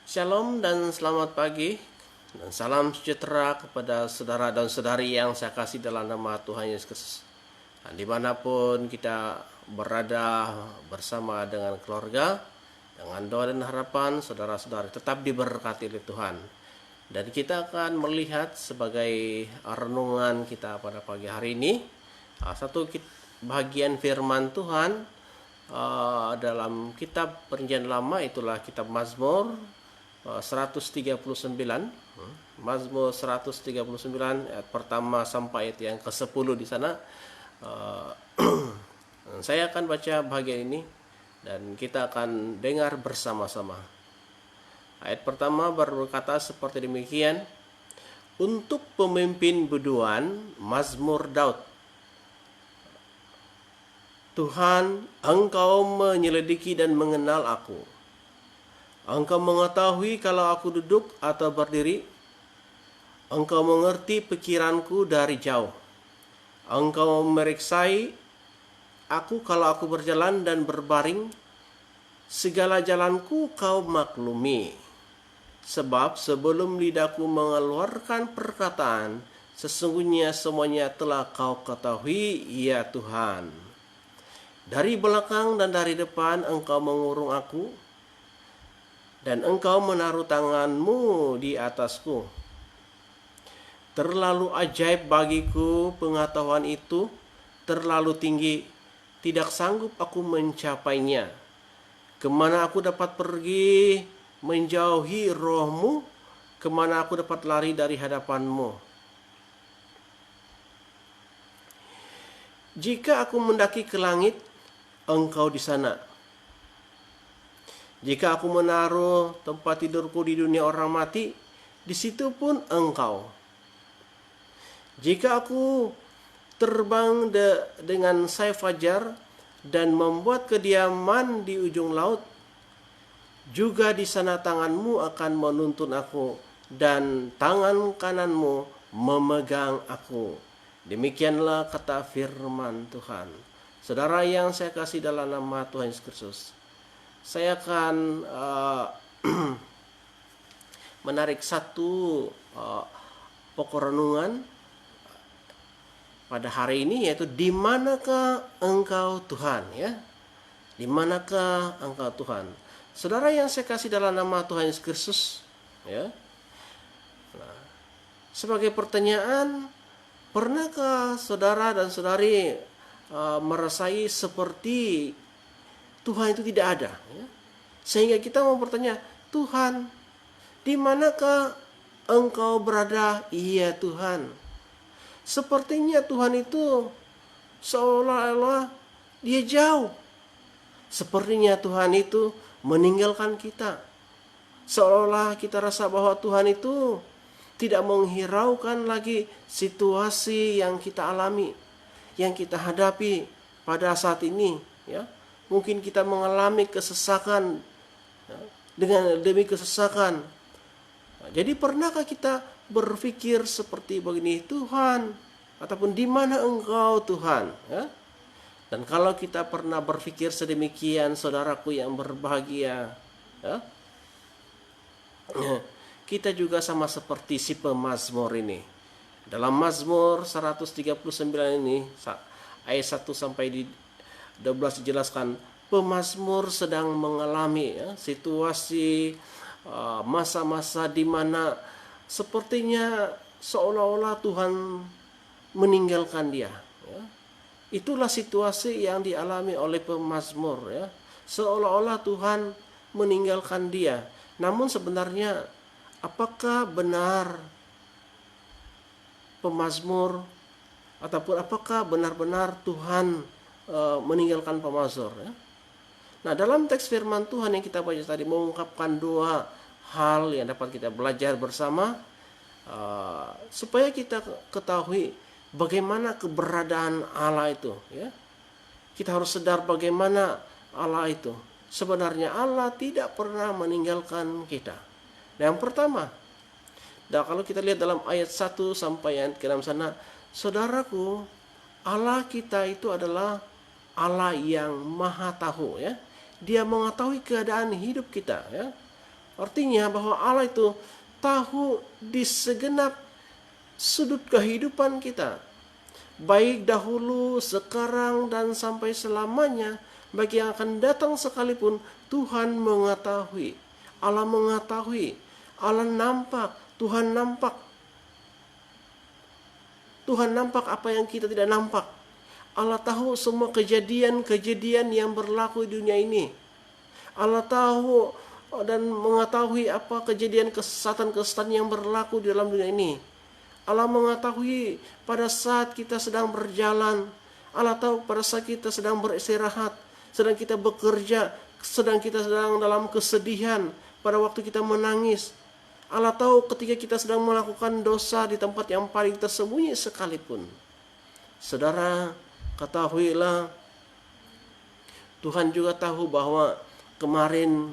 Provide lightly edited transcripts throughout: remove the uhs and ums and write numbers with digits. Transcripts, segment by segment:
Shalom dan selamat pagi dan salam sejahtera kepada saudara dan saudari yang saya kasih dalam nama Tuhan Yesus Kristus. Dan dimanapun kita berada bersama dengan keluarga, dengan doa dan harapan saudara-saudari tetap diberkati oleh Tuhan. Dan kita akan melihat sebagai renungan kita pada pagi hari ini satu bagian firman Tuhan dalam kitab Perjanjian Lama, itulah kitab Mazmur 139. Mazmur 139 ayat pertama sampai ayat yang ke-10 di sana. Saya akan baca bagian ini dan kita akan dengar bersama-sama. Ayat pertama berkata seperti demikian. Untuk pemimpin biduan, Mazmur Daud. Tuhan, Engkau menyelidiki dan mengenal aku. Engkau mengetahui kalau aku duduk atau berdiri. Engkau mengerti pikiranku dari jauh. Engkau meriksai aku kalau aku berjalan dan berbaring. Segala jalanku kau maklumi. Sebab sebelum lidahku mengeluarkan perkataan, sesungguhnya semuanya telah kau ketahui, ya Tuhan. Dari belakang dan dari depan Engkau mengurung aku, dan Engkau menaruh tanganmu di atasku. Terlalu ajaib bagiku pengetahuan itu, terlalu tinggi, tidak sanggup aku mencapainya. Kemana aku dapat pergi menjauhi rohmu? Kemana aku dapat lari dari hadapanmu? Jika aku mendaki ke langit, Engkau di sana. Jika aku menaruh tempat tidurku di dunia orang mati, di situ pun Engkau. Jika aku terbang dengan sayap fajar dan membuat kediaman di ujung laut, juga di sana tanganmu akan menuntun aku dan tangan kananmu memegang aku. Demikianlah kata firman Tuhan. Saudara yang saya kasih dalam nama Tuhan Yesus Kristus, saya akan menarik satu pokok renungan pada hari ini, yaitu di manakah Engkau Tuhan, ya? Di manakah Engkau Tuhan? Saudara yang saya kasih dalam nama Tuhan Yesus Kristus, ya. Nah, sebagai pertanyaan, pernahkah saudara dan saudari merasai seperti Tuhan itu tidak ada, ya? Sehingga kita mau bertanya, Tuhan, di manakah Engkau berada? Iya Tuhan. Sepertinya Tuhan itu seolah-olah dia jauh. Sepertinya Tuhan itu meninggalkan kita. Seolah-olah kita rasa bahwa Tuhan itu tidak menghiraukan lagi situasi yang kita alami, yang kita hadapi pada saat ini, ya. Mungkin kita mengalami kesesakan, ya, demi kesesakan. Nah, jadi pernahkah kita berpikir seperti begini, Tuhan, ataupun di mana Engkau Tuhan, ya? Dan kalau kita pernah berpikir sedemikian, saudaraku yang berbahagia, ya, kita juga sama seperti si pemazmur ini. Dalam Mazmur 139 ini, ayat 1 sampai 12 dijelaskan, pemazmur sedang mengalami, ya, situasi masa-masa di mana sepertinya seolah-olah Tuhan meninggalkan dia, ya. Itulah situasi yang dialami oleh pemazmur, ya. Seolah-olah Tuhan meninggalkan dia. Namun sebenarnya apakah benar pemazmur, ataupun apakah benar-benar Tuhan meninggalkan pemazmur, ya? Nah, dalam teks firman Tuhan yang kita baca tadi mengungkapkan dua hal yang dapat kita belajar bersama, supaya kita ketahui bagaimana keberadaan Allah itu, ya. Kita harus sadar bagaimana Allah itu. Sebenarnya Allah tidak pernah meninggalkan kita. Nah, yang pertama, kalau kita lihat dalam ayat 1 sampai ayat ke-6 sana, saudaraku, Allah kita itu adalah Allah yang maha tahu, ya. Dia mengetahui keadaan hidup kita, ya. Artinya bahwa Allah itu tahu di segenap sudut kehidupan kita, baik dahulu, sekarang, dan sampai selamanya, bagi yang akan datang sekalipun. Tuhan mengetahui, Allah mengetahui, Allah nampak, Tuhan nampak. Tuhan nampak apa yang kita tidak nampak. Allah tahu semua kejadian-kejadian yang berlaku di dunia ini. Allah tahu dan mengetahui apa kejadian kesesatan-kesesatan yang berlaku di dalam dunia ini. Allah mengetahui pada saat kita sedang berjalan. Allah tahu pada saat kita sedang beristirahat, sedang kita bekerja, sedang kita sedang dalam kesedihan, pada waktu kita menangis. Allah tahu ketika kita sedang melakukan dosa di tempat yang paling tersembunyi sekalipun. Saudara, ketahuilah, Tuhan juga tahu bahwa kemarin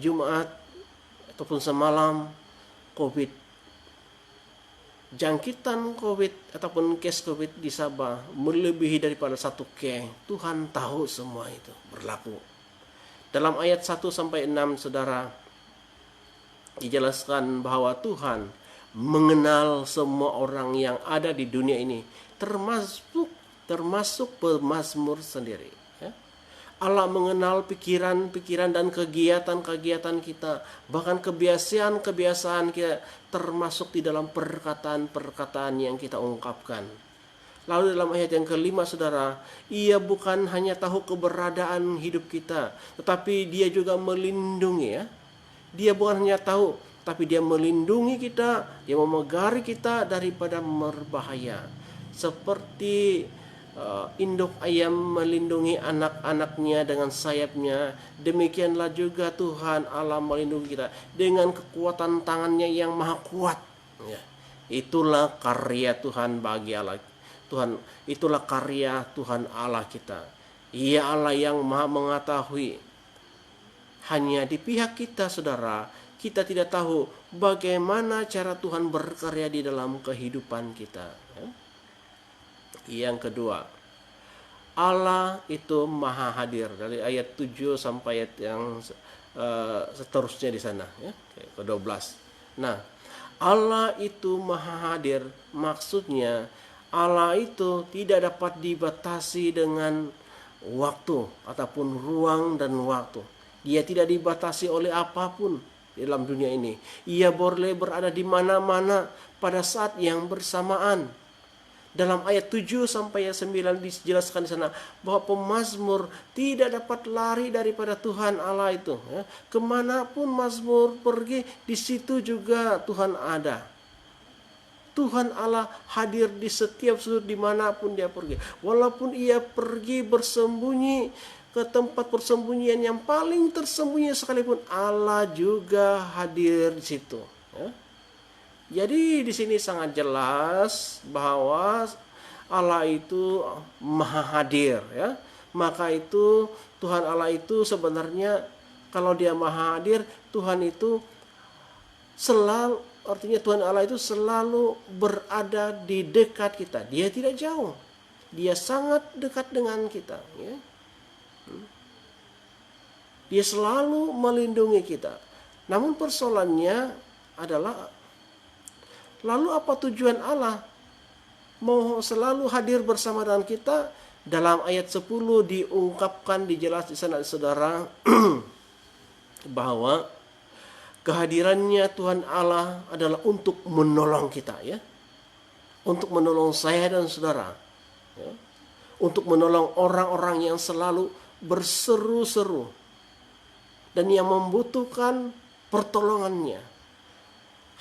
Jumat ataupun semalam jangkitan COVID ataupun case COVID di Sabah melebihi daripada 1 case. Tuhan tahu semua itu berlaku. Dalam ayat 1-6, saudara, dijelaskan bahwa Tuhan mengenal semua orang yang ada di dunia ini, termasuk pemazmur sendiri. Allah mengenal pikiran-pikiran dan kegiatan-kegiatan kita, bahkan kebiasaan-kebiasaan kita, termasuk di dalam perkataan-perkataan yang kita ungkapkan. Lalu dalam ayat yang kelima, saudara, Ia bukan hanya tahu keberadaan hidup kita, tetapi Dia juga melindungi, ya. Dia bukan hanya tahu, tapi Dia melindungi kita, Dia memegari kita daripada berbahaya. Seperti induk ayam melindungi anak-anaknya dengan sayapnya, demikianlah juga Tuhan Allah melindungi kita dengan kekuatan tangannya yang maha kuat. Ya. Itulah karya Tuhan bagi Allah. Itulah karya Tuhan Allah kita. Ia Allah yang maha mengetahui. Hanya di pihak kita, saudara, kita tidak tahu bagaimana cara Tuhan berkarya di dalam kehidupan kita. Yang kedua, Allah itu maha hadir. Dari ayat 7 sampai ayat yang seterusnya di sana, ya, ke-12. Nah, Allah itu maha hadir, maksudnya Allah itu tidak dapat dibatasi dengan waktu ataupun ruang dan waktu. Dia tidak dibatasi oleh apapun di dalam dunia ini. Ia boleh berada di mana-mana pada saat yang bersamaan. Dalam ayat 7 sampai ayat 9 dijelaskan di sana bahwa pemazmur tidak dapat lari daripada Tuhan Allah itu. Ya. Kemanapun mazmur pergi, di situ juga Tuhan ada. Tuhan Allah hadir di setiap sudut dimanapun Dia pergi. Walaupun Ia pergi bersembunyi ke tempat persembunyian yang paling tersembunyi sekalipun, Allah juga hadir di situ. Ya. Jadi di sini sangat jelas bahwa Allah itu maha hadir, ya. Maka itu Tuhan Allah itu sebenarnya kalau Dia maha hadir, Tuhan itu selalu, artinya Tuhan Allah itu selalu berada di dekat kita. Dia tidak jauh. Dia sangat dekat dengan kita, ya. Dia selalu melindungi kita. Namun persoalannya adalah, lalu apa tujuan Allah mau selalu hadir bersama dengan kita? Dalam ayat 10 diungkapkan, dijelas di sana, saudara, bahwa kehadirannya Tuhan Allah adalah untuk menolong kita, ya. Untuk menolong saya dan saudara, ya. Untuk menolong orang-orang yang selalu berseru-seru dan yang membutuhkan pertolongannya.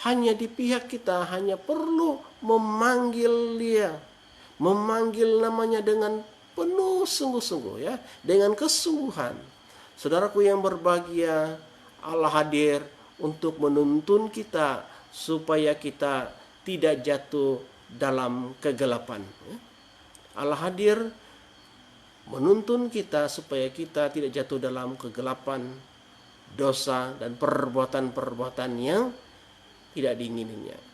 Hanya di pihak kita, hanya perlu memanggil Dia, memanggil namanya dengan penuh sungguh-sungguh, ya, dengan kesungguhan. Saudaraku yang berbahagia, Allah hadir untuk menuntun kita supaya kita tidak jatuh dalam kegelapan. Allah hadir menuntun kita supaya kita tidak jatuh dalam kegelapan, dosa, dan perbuatan-perbuatan yang tidak diingininya.